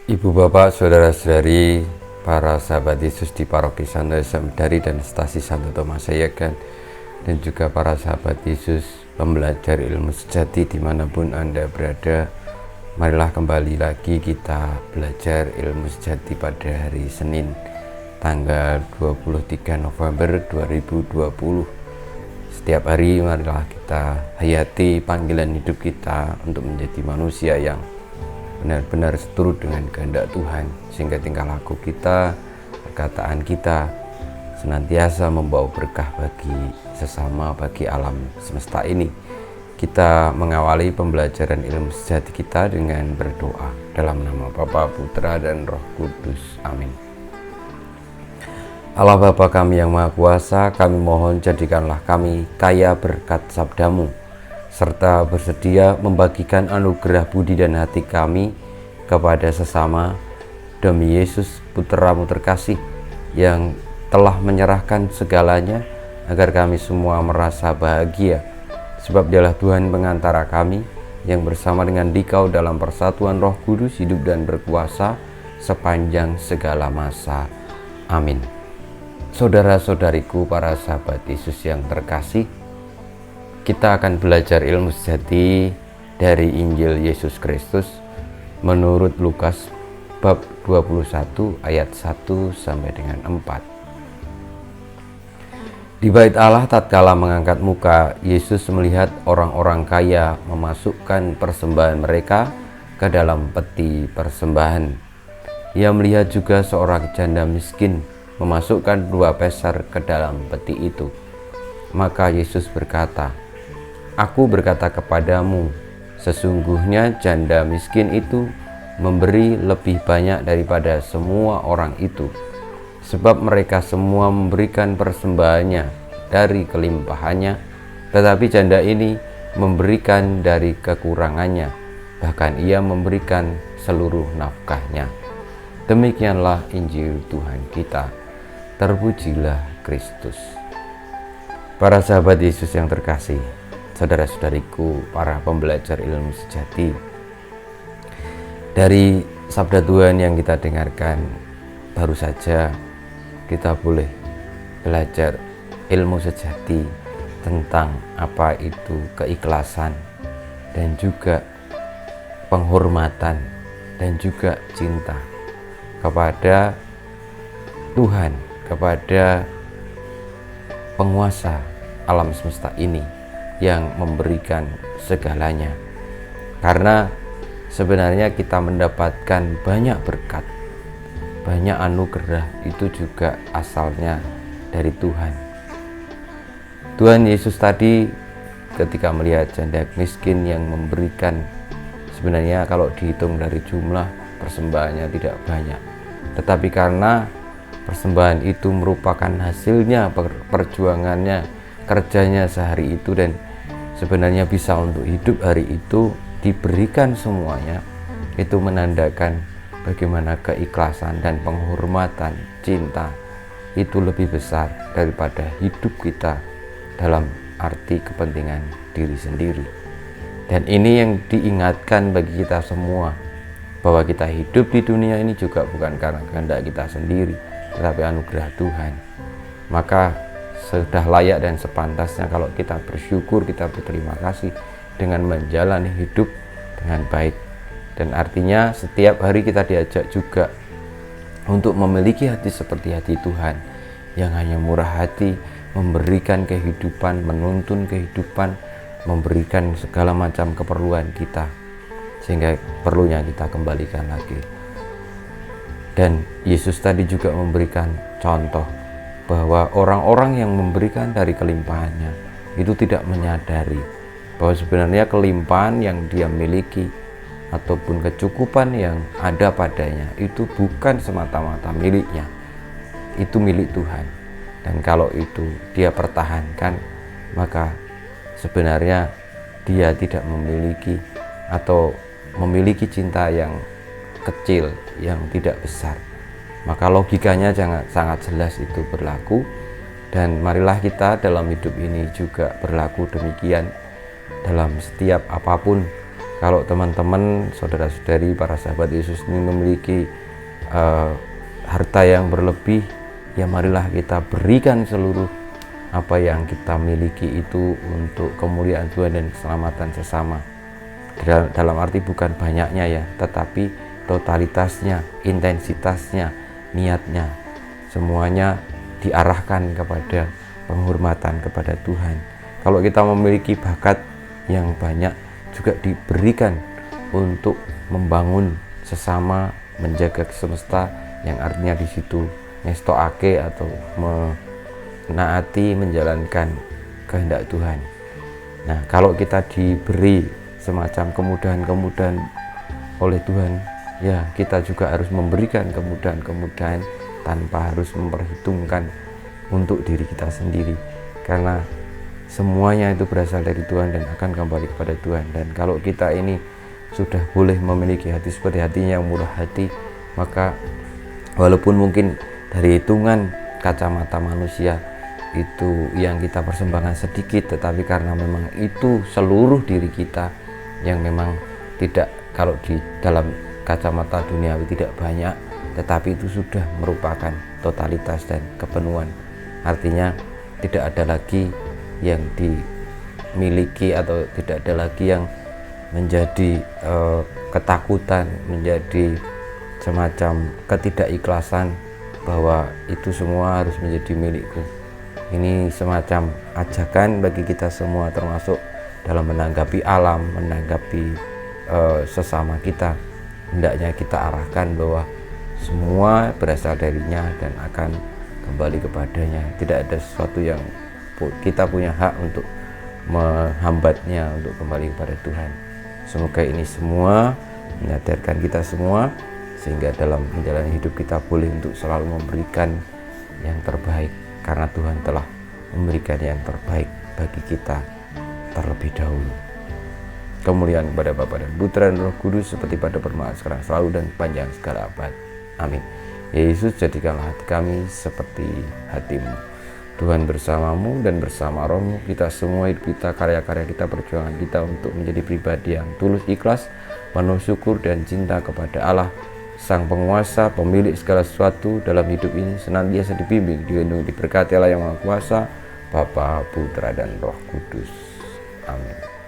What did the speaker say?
Ibu bapak, saudara-saudari, para sahabat Yesus di Paroki Santo Samdari dan Stasi Santo Thomas Sayegan, dan juga para sahabat Yesus pembelajar ilmu sejati dimanapun Anda berada. Marilah kembali lagi kita belajar ilmu sejati pada hari Senin tanggal 23 November 2020. Setiap hari marilah kita hayati panggilan hidup kita untuk menjadi manusia yang benar-benar seturut dengan kehendak Tuhan, sehingga tingkah laku kita, perkataan kita senantiasa membawa berkah bagi sesama, bagi alam semesta ini. Kita mengawali pembelajaran ilmu sejati kita dengan berdoa dalam nama Bapa, Putra, dan Roh Kudus. Amin. Allah Bapa kami yang Maha Kuasa, kami mohon jadikanlah kami kaya berkat sabdamu, serta bersedia membagikan anugerah budi dan hati kami kepada sesama, demi Yesus Putra-Mu terkasih yang telah menyerahkan segalanya agar kami semua merasa bahagia, sebab Dialah Tuhan pengantara kami yang bersama dengan Dikau dalam persatuan Roh Kudus hidup dan berkuasa sepanjang segala masa. Amin. Saudara-saudariku, para sahabat Yesus yang terkasih, kita akan belajar ilmu sejati dari Injil Yesus Kristus menurut Lukas bab 21 ayat 1 sampai dengan 4. Di bait Allah tatkala mengangkat muka, Yesus melihat orang-orang kaya memasukkan persembahan mereka ke dalam peti persembahan. Ia melihat juga seorang janda miskin memasukkan 2 peser ke dalam peti itu. Maka Yesus berkata, "Aku berkata kepadamu, sesungguhnya janda miskin itu memberi lebih banyak daripada semua orang itu, sebab mereka semua memberikan persembahannya dari kelimpahannya, tetapi janda ini memberikan dari kekurangannya, bahkan ia memberikan seluruh nafkahnya." Demikianlah Injil Tuhan kita. Terpujilah Kristus. Para sahabat Yesus yang terkasih, saudara-saudariku, para pembelajar ilmu sejati, dari sabda Tuhan yang kita dengarkan baru saja, kita boleh belajar ilmu sejati tentang apa itu keikhlasan dan juga penghormatan dan juga cinta kepada Tuhan, kepada penguasa alam semesta ini yang memberikan segalanya. Karena sebenarnya kita mendapatkan banyak berkat, banyak anugerah, itu juga asalnya dari Tuhan. Tuhan Yesus tadi ketika melihat janda miskin yang memberikan, sebenarnya kalau dihitung dari jumlah persembahannya tidak banyak, tetapi karena persembahan itu merupakan hasilnya perjuangannya, kerjanya sehari itu, dan sebenarnya bisa untuk hidup hari itu, diberikan semuanya, itu menandakan bagaimana keikhlasan dan penghormatan, cinta itu lebih besar daripada hidup kita dalam arti kepentingan diri sendiri. Dan ini yang diingatkan bagi kita semua, bahwa kita hidup di dunia ini juga bukan karena kehendak kita sendiri, tetapi anugerah Tuhan. Maka sudah layak dan sepantasnya kalau kita bersyukur, kita berterima kasih dengan menjalani hidup dengan baik. Dan artinya setiap hari kita diajak juga untuk memiliki hati seperti hati Tuhan, yang hanya murah hati, memberikan kehidupan, menuntun kehidupan, memberikan segala macam keperluan kita, sehingga perlunya kita kembalikan lagi. Dan Yesus tadi juga memberikan contoh bahwa orang-orang yang memberikan dari kelimpahannya itu tidak menyadari bahwa sebenarnya kelimpahan yang dia miliki ataupun kecukupan yang ada padanya itu bukan semata-mata miliknya, itu milik Tuhan. Dan kalau itu dia pertahankan, maka sebenarnya dia tidak memiliki atau memiliki cinta yang kecil, yang tidak besar. Maka logikanya sangat jelas itu berlaku. Dan marilah kita dalam hidup ini juga berlaku demikian dalam setiap apapun Kalau teman-teman, saudara-saudari, para sahabat Yesus ini memiliki harta yang berlebih, ya marilah kita berikan seluruh apa yang kita miliki itu untuk kemuliaan Tuhan dan keselamatan sesama. Dalam arti bukan banyaknya ya, tetapi totalitasnya, intensitasnya, niatnya, semuanya diarahkan kepada penghormatan kepada Tuhan. Kalau kita memiliki bakat yang banyak, juga diberikan untuk membangun sesama, menjaga semesta, yang artinya di situ ngestoake atau menaati, menjalankan kehendak Tuhan. Nah, kalau kita diberi semacam kemudahan-kemudahan oleh Tuhan, ya kita juga harus memberikan kemudahan-kemudahan tanpa harus memperhitungkan untuk diri kita sendiri, karena semuanya itu berasal dari Tuhan dan akan kembali kepada Tuhan. Dan kalau kita ini sudah boleh memiliki hati seperti hatinya yang murah hati, maka walaupun mungkin dari hitungan kacamata manusia itu yang kita persembahkan sedikit, tetapi karena memang itu seluruh diri kita yang memang tidak, kalau di dalam kacamata duniawi tidak banyak, tetapi itu sudah merupakan totalitas dan kepenuhan. Artinya tidak ada lagi yang dimiliki atau tidak ada lagi yang menjadi ketakutan, menjadi semacam ketidakikhlasan bahwa itu semua harus menjadi milikku. Ini semacam ajakan bagi kita semua, termasuk dalam menanggapi alam, menanggapi sesama kita. Hendaknya kita arahkan bahwa semua berasal darinya dan akan kembali kepadanya. Tidak ada sesuatu yang kita punya hak untuk menghambatnya untuk kembali kepada Tuhan. Semoga ini semua menyadarkan kita semua, sehingga dalam menjalani hidup kita boleh untuk selalu memberikan yang terbaik, karena Tuhan telah memberikan yang terbaik bagi kita terlebih dahulu. Kemuliaan kepada Bapa dan Putra dan Roh Kudus, seperti pada permulaan sekarang, selalu dan panjang segala abad. Amin. Yesus, jadikanlah hati kami seperti hati-Mu. Tuhan bersamamu dan bersama rohmu, kita semua hidup kita, karya-karya kita, perjuangan kita untuk menjadi pribadi yang tulus, ikhlas, penuh syukur dan cinta kepada Allah, Sang Penguasa, pemilik segala sesuatu dalam hidup ini, senantiasa dibimbing, dilindungi, diberkati Allah yang Maha Kuasa, Bapa, Putra, dan Roh Kudus. Amin.